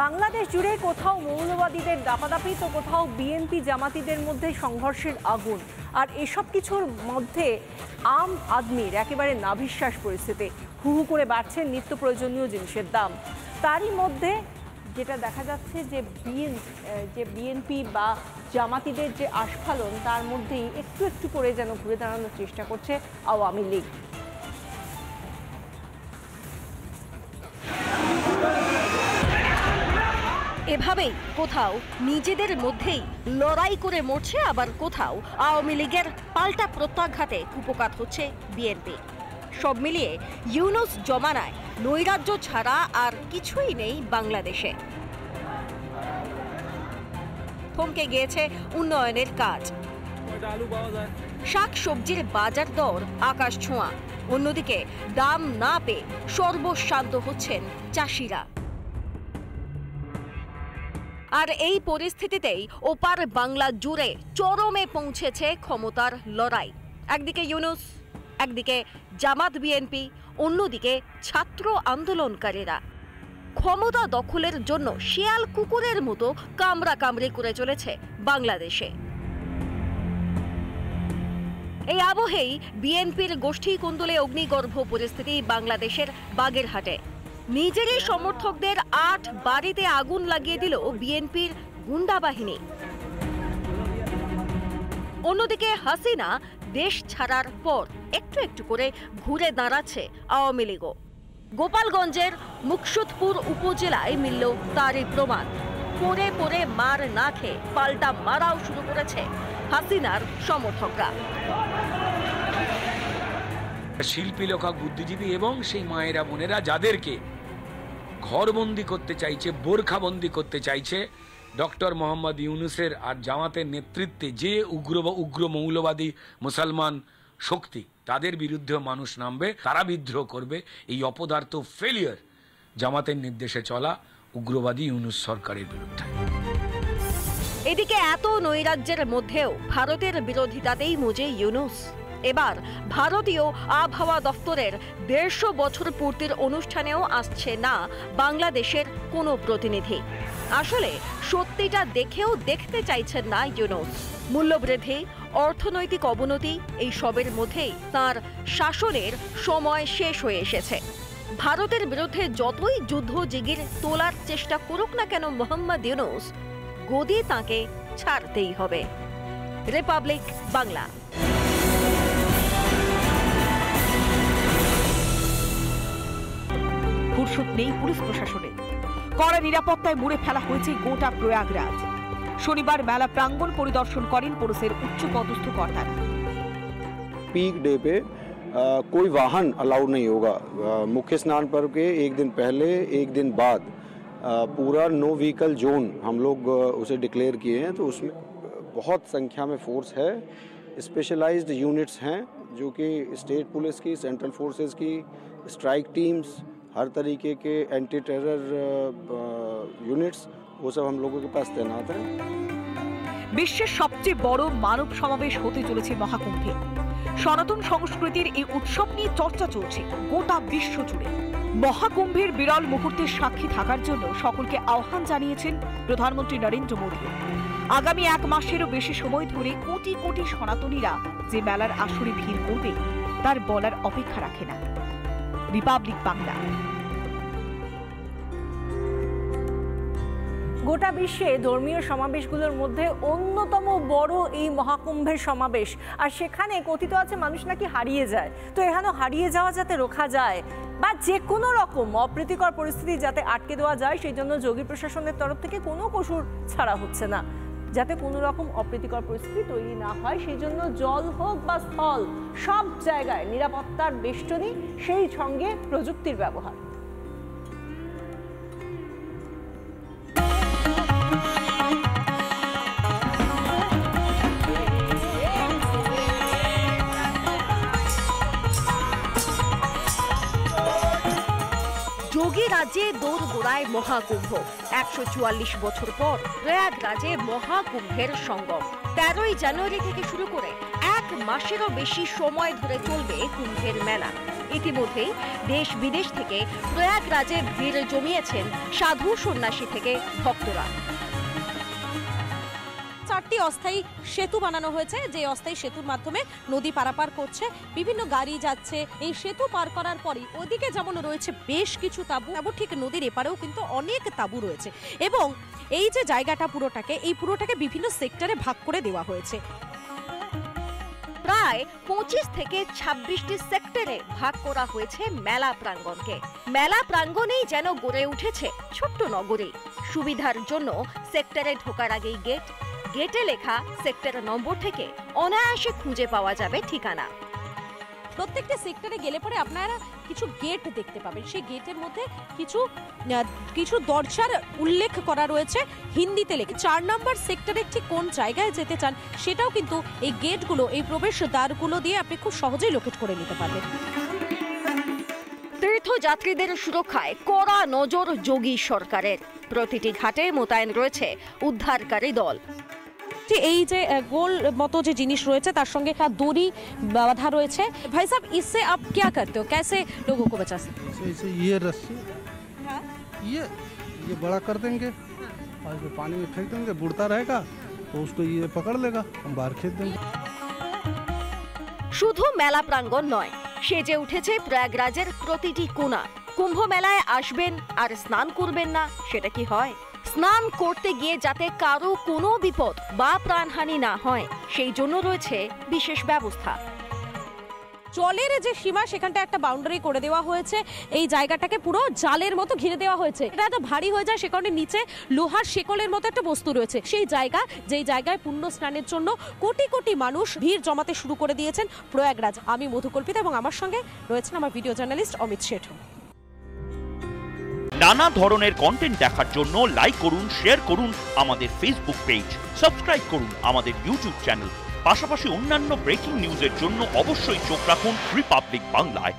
বাংলাদেশ জুড়ে কোথাও মৌলবাদীদের দাপাদাপি তো কোথাও বিএনপি জামাতিদের মধ্যে সংঘর্ষের আগুন। আর এসব কিছুর মধ্যে আম আদমির একেবারে নাভিশ্বাস পরিস্থিতি। হু হু করে বাড়ছে নিত্য প্রয়োজনীয় জিনিসের দাম। তারই মধ্যে যেটা দেখা যাচ্ছে যে বিএনপি বা জামাতিদের যে আস্ফালন, তার মধ্যেই একটু একটু করে যেন ঘুরে দাঁড়ানোর চেষ্টা করছে আওয়ামী লীগ। এভাবেই কোথাও নিজেদের মধ্যেই লড়াই করে মরছে, আবার কোথাও আওয়ামী লীগের পাল্টা প্রত্যাঘাতে কুপকাত হচ্ছে বিএনপি। সব মিলিয়ে ইউনূস জমানায় নৈরাজ্য ছাড়া আর কিছুই নেই বাংলাদেশে। থমকে গিয়েছে উন্নয়নের কাজ, শাক সবজির বাজার দর আকাশ ছোঁয়া। অন্যদিকে দাম না পেয়ে সর্বশান্ত হচ্ছেন চাষিরা। আর এই পরিস্থিতিতেই ওপার বাংলা জুড়ে চরমে পৌঁছেছে ক্ষমতার লড়াই। একদিকে ইউনূস, একদিকে জামাত বিএনপি, অন্যদিকে ছাত্র আন্দোলনকারীরা। ক্ষমতা দখলের জন্য শিয়াল কুকুরের মতো কামড়া কামড়ি করে চলেছে বাংলাদেশে। এই আবহেই বিএনপির গোষ্ঠী কুন্দলে অগ্নিগর্ভ পরিস্থিতি বাংলাদেশের বাগেরহাটে। নিজেরই সমর্থকদের ৮ বাড়িতে আগুন লাগিয়ে দিল বিএনপির গুন্ডা বাহিনী। অন্যদিকে হাসিনা দেশ ছাড়ার পর একটু একটু করে ঘুরে দাঁড়াচ্ছে আওয়ামী লীগও। গোপালগঞ্জের মুকসুদপুর উপজেলায় মিলল তারই প্রমাণ। পরে পরে মার না খেয়ে পাল্টা মারাও শুরু করেছে হাসিনার সমর্থকরা। শিল্পী, লেখক, বুদ্ধিজীবী এবং সেই মায়েরা বোনেরা যাদেরকে ঘরবন্দি করতে চাইছে, বোরখাবন্দি করতে চাইছে ডক্টর মোহাম্মদ ইউনূসের আর জামাতের নেতৃত্বে যে উগ্র মৌলবাদী মুসলমান শক্তি, তাদের বিরুদ্ধে মানুষ নামবে, তারা বিদ্রোহ করবে। এই অপদার্থ ফেলিয়ার জামাতের নির্দেশে চলা উগ্রবাদী ইউনূস সরকারের বিরুদ্ধে। এদিকে এত নৈরাজ্যের মধ্যেও ভারতের বিরোধিতাতেই মজে ইউনূস। এবার ভারতীয় আবহাওয়া দফতরের ১৫০ বছর পূর্তির অনুষ্ঠানেও আসছে না বাংলাদেশের কোনো প্রতিনিধি। আসলে সত্যিটা দেখেও দেখতে চাইছেন না ইউনূস। মূল্যবৃদ্ধি, অর্থনৈতিক অবনতি, এই সবের মধ্যেই তার শাসনের সময় শেষ হয়ে এসেছে। ভারতের বিরুদ্ধে যতই যুদ্ধ জিগির তোলার চেষ্টা করুক না কেন মোহাম্মদ ইউনূস, গদি তাঁকে ছাড়তেই হবে। রিপাবলিক বাংলা। ফুরসত নেই পুলিশ প্রশাসনে, কড়া নিরাপত্তায় মুড়ে ফেলা হয়েছে গোটা প্রয়াগরাজ। শনিবার মেলা প্রাঙ্গণ পরিদর্শন করেন পুলিশের উচ্চ পদস্থ কর্তারা। पीक डे पे कोई वाहन अलाउड नहीं होगा। मुख्य स्नान पर्व के एक दिन पहले, एक दिन बाद पूरा नो व्हीकल जोन हम लोग उसे डिक्लेयर किए हैं। तो उसमें बहुत संख्या में फोर्स है, स्पेशलाइज्ड यूनिट्स हैं जो कि स्टेट पुलिस की, सेंट्रल फोर्सेस की, स्ट्राइक टीम्स, हर तरीके के एंटी टेरर यूनिट्स, वो सब हम लोगों के पास तैनात हैं। বিশ্বের সবচেয়ে বড় মানব সমাবেশ হতে চলেছে মহাকুম্ভে। সনাতন সংস্কৃতির এই উৎসব নিয়ে চর্চা চলছে গোটা বিশ্ব জুড়ে। মহাকুম্ভের বিরল মুহূর্তের সাক্ষী থাকার জন্য সকলকে আহ্বান জানিয়েছেন প্রধানমন্ত্রী নরেন্দ্র মোদী। আগামী 1 মাসেরও বেশি সময় ধরে কোটি কোটি সনাতনীরা যে মেলার আসরে ভিড় করবে, তার বলার অপেক্ষা রাখে না। রিপাবলিক বাংলা। গোটা বিশ্বে ধর্মীয় সমাবেশগুলোর মধ্যে অন্যতম বড় এই মহাকুম্ভের সমাবেশ। আর সেখানে কথিত আছে মানুষ নাকি হারিয়ে যায়। তো এখানে হারিয়ে যাওয়া যাতে রোখা যায় বা যে কোনো রকম অপ্রীতিকর পরিস্থিতি যাতে আটকে দেওয়া যায়, সেই জন্য যোগী প্রশাসনের তরফ থেকে কোনো কসুর ছাড়া হচ্ছে না। যাতে কোনো রকম অপ্রীতিকর পরিস্থিতি তৈরি না হয়, সেই জন্য জল হোক বা স্থল, সব জায়গায় নিরাপত্তার বেষ্টনী, সেই সঙ্গে প্রযুক্তির ব্যবহার। যোগী রাজ্যে দোরগোড়ায় মহাকুম্ভ। ১৪৪ বছর পর প্রয়াগরাজে মহাকুম্ভের সঙ্গম। ১৩ই জানুয়ারি থেকে শুরু করে 1 মাসেরও বেশি সময় ধরে চলবে কুম্ভের মেলা। ইতিমধ্যেই দেশ বিদেশ থেকে প্রয়াগরাজে ভিড় জমিয়েছেন সাধু সন্ন্যাসী থেকে ভক্তরা। 4টি অস্থায়ী সেতু বানানো হয়েছে, যে অস্থায়ী সেতুর মাধ্যমে নদী পারাপার করছে, বিভিন্ন গাড়ি যাচ্ছে। এই সেতু পার করার পরই ওদিকে যেমন রয়েছে বেশ কিছু তাঁবু, ঠিক নদীর এপারেও কিন্তু অনেক তাঁবু রয়েছে এবং এই যে জায়গাটা পুরোটাকে বিভিন্ন সেক্টরে ভাগ করে দেওয়া হয়েছে। প্রায় 25 থেকে 26টি সেক্টরে ভাগ করা হয়েছে মেলা প্রাঙ্গণকে। মেলা প্রাঙ্গণেই যেন গড়ে উঠেছে ছোট্ট নগরী। সুবিধার জন্য সেক্টরে ঢোকার আগেই গেটে লেখা সেক্টর নম্বর থেকে অনায়াসে খুঁজে পাওয়া যাবে ঠিকানা। প্রত্যেকটা সেক্টরে গেলে পরে আপনারা কিছু গেট দেখতে পাবেন, সেই গেটের মধ্যে কিছু দরজার উল্লেখ করা রয়েছে হিন্দিতে লেখা। 4 নম্বর সেক্টরে ঠিক কোন জায়গায় যেতে চান সেটাও কিন্তু এই গেটগুলো, এই প্রবেশ দ্বারগুলো দিয়ে আপনি খুব সহজেই লোকেট করে নিতে পারবেন। তীর্থযাত্রীদের সুরক্ষায় কড়া নজর যোগী সরকারের। প্রতিটি ঘাটে মোতায়েন রয়েছে উদ্ধারকারী দল। এই যে গোল মতো যে জিনিস রয়েছে তার সঙ্গে একটা দড়ি বাঁধা রয়েছে। ভাই সাহেব, इससे आप क्या करते हो, कैसे लोगों को बचा सकते हो? इसे ये रस्सी ये बड़ा कर देंगे और इसको पानी में फेंक देंगे, बुड़ता रहेगा तो उसको ये पकड़ लेगा, हम बाहर खेत देंगे। শুধু মেলা প্রাঙ্গণ নয়, সেজে উঠেছে প্রয়াগরাজের প্রতিটি কোণা। কুম্ভ মেলায় আসবেন আর স্নান করবেন না, সেটা কি হয়? স্নান করতে গিয়ে যাতে কারো কোনো বিপদ বা প্রাণহানি না হয় সেই জন্য রয়েছে বিশেষ ব্যবস্থা। জলের যে সীমা সেখানটা একটা বাউন্ডারি করে দেওয়া হয়েছে, এই জায়গাটাকে পুরো জালের মতো ঘিরে দেওয়া হয়েছে। এটা এত ভারী হয়ে যায়, সে কারণে নিচে লোহার শেকলের মতো একটা বস্তু রয়েছে। সেই জায়গা, যেই জায়গায় পুণ্য স্নানের জন্য কোটি কোটি মানুষ ভিড় জমাতে শুরু করে দিয়েছেন প্রয়াগরাজ। আমি মধুকল্পিতা এবং আমার সঙ্গে রয়েছেন আমার ভিডিও জার্নালিস্ট অমিত শেঠ। নানা ধরনের কন্টেন্ট দেখার জন্য লাইক করুন, শেয়ার করুন আমাদের ফেসবুক পেজ, সাবস্ক্রাইব করুন আমাদের ইউটিউব চ্যানেল। পাশাপাশি অন্যান্য ব্রেকিং নিউজের জন্য অবশ্যই চোখ রাখুন রিপাবলিক বাংলায়।